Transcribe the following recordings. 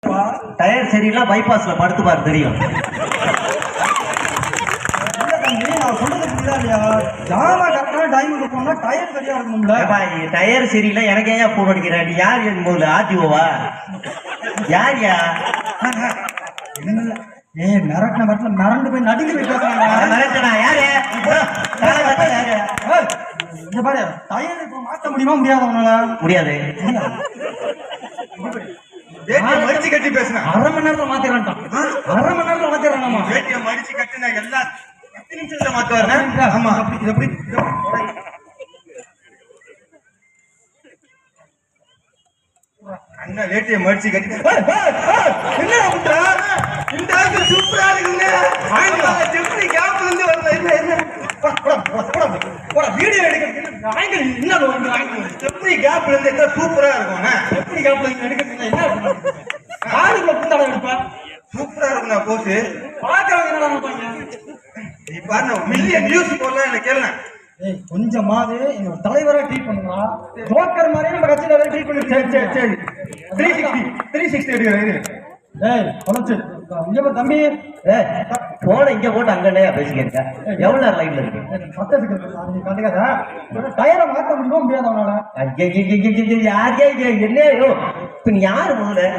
Tyre சரியில்லை, பைபாஸ்ல படுத்து பாரு தெரியும். டயர் சரியில்லை, எனக்கு ஏன் போன் அடிக்கிற? நீ யார்? என் போது ஆர்டிஓவா? யார்யா? மிரட்டின மரத்துல மிரண்டு போய் நடுங்கி மிரட்டனா? யாரு? இங்க பாரு, டயர் இப்ப மாத்த முடியுமா முடியாது? அவனால முடியாது. மடிச்சு கட்டி பேசுறேன். அரை மணி நேரத்துல மாத்திரான். அரை மணி நேரத்துல மாத்திரான். வேட்டியை மடிச்சு கட்டினா எல்லாம் 10 நிமிஷத்துல மாத்துவாரு. ஆமா, எப்படி அண்ணா வேட்டியை மடிச்சு கட்டி என்ன இந்த ஆள் சூப்பரா இருக்குங்க. எப்படி கேப்ல இருந்து வரல? வீடியோ எடுக்கிறது எப்படி கேப்ல இருந்து எல்லாம் சூப்பரா இருக்கும். எப்படி கேப்ல இருந்து எடுக்கிறது என்ன ஆளுக்குள்ள புத்தாட எடுப்பா? சூப்பரா இருக்குண்ணா போஸ். பாக்குறவங்க என்னடா நினைப்பாங்க? நீ பாருங்க, மில்லியன் நியூஸ் போடலாம். என்ன கேளுங்க, கொஞ்சமாவது எங்க தலைவரா ட்ரீட் பண்ணுவா. ஜோக்கர் மாதிரி நம்ம கட்சியில ட்ரீட் பண்ணி. சரி 360 எடுக்கிறாரு. தம்பி போன இங்க போட்டு அங்கனையா பேசிக்கிறீங்க? எவ்வளவு நேரம் லைன்ல இருக்கு? டயரை மாத்த முடியுமா முடியாது அவனால? என்னையோ இப்ப நீ யாரு முதல்ல?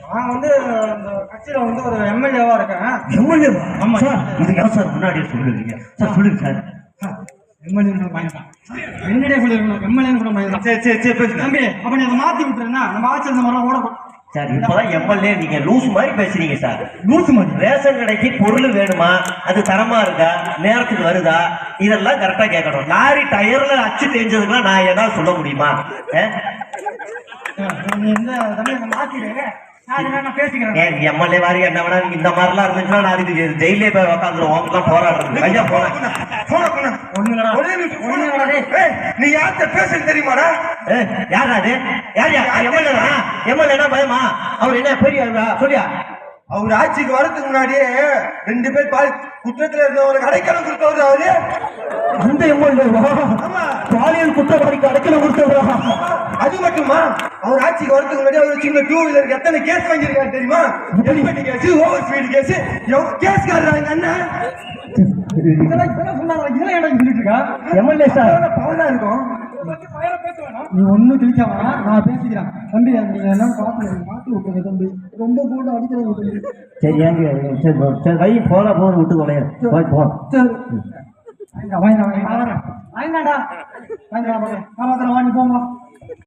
நான் வந்து இந்த கட்சியில வந்து ஒரு எம்எல்ஏவா இருக்கேன். எம்எல்ஏவா? ஆமா சார், இது ஏன் சார் முன்னாடியே சொல்லுவீங்க? சார் சொல்லுங்க சார். எம்எல்ஏ என்னடே சொல்லிருக்கணும், எம்எல்ஏ கூட மயந்தான். சரி பேசுங்க தம்பி. அப்ப நீ அதை மாத்தி விட்டுருந்தா நம்ம ஆட்சி இந்த மாதிரிலாம் ஓட சார். இப்பதான் எம்எல்ஏ நீங்க லூஸ் மாதிரி பேசுறீங்க சார். லூசு மாதிரி. ரேஷன் கடைக்கு பொருள் வேணுமா, அது தரமா இருக்கா, நேரத்துக்கு வருதா, இதெல்லாம் கரெக்டா கேட்கணும். லாரி டயர்ல அச்சு தேஞ்சதுக்குலாம் நான் ஏதாவது சொல்ல முடியுமா? இந்த தம்பி மாத்திடு, நான் பேசிக்கிறேன். எம்எல்ஏ வாரி என்ன வேணா இந்த மாதிரிலாம் இருந்துச்சுன்னா நான் இதுக்கு ஜெயிலே போய் உட்காந்துருவோம். போராடுறது ஐயா நீ யார்கிட்ட பேசுறது தெரியுமாடா? யாரா அது? யார் எம்எல்ஏ பயமா? அவர் என்ன பெரிய சொல்லியா? அவர் ஆட்சிக்கு வரதுக்கு முன்னாடியே 2 பேர் குற்றத்துல இருந்தவங்களுக்கு அடைக்கலம் கொடுத்தவர் அவரு. அந்த எம்எல்ஏவா? பாலியல் குற்றவாளிக்கு அடைக்கலம் கொடுத்தவரா? அது மட்டுமா, அவர் ஆட்சிக்கு வரதுக்கு முன்னாடி அவர் சின்ன 2 வீலருக்கு எத்தனை கேஸ் வாங்கியிருக்காரு தெரியுமா? Helmet case, over speed case, case காரணம் அண்ணன். எம்எல்ஏ சார் பவனா இருக்கும். நீ ஒன்னும் கிளிக்காம நான் பேசிக்கிறேன். தம்பி நீங்க எல்லாம் பார்த்து மாத்தி விட்டுங்க தம்பி. ரொம்ப போட்டு அடிக்கிறாங்க தம்பி. சரி ஏங்க, சரி வை போல போன விட்டு கொலைய போ. சரி வாங்கிடா வாங்கிடா போங்க.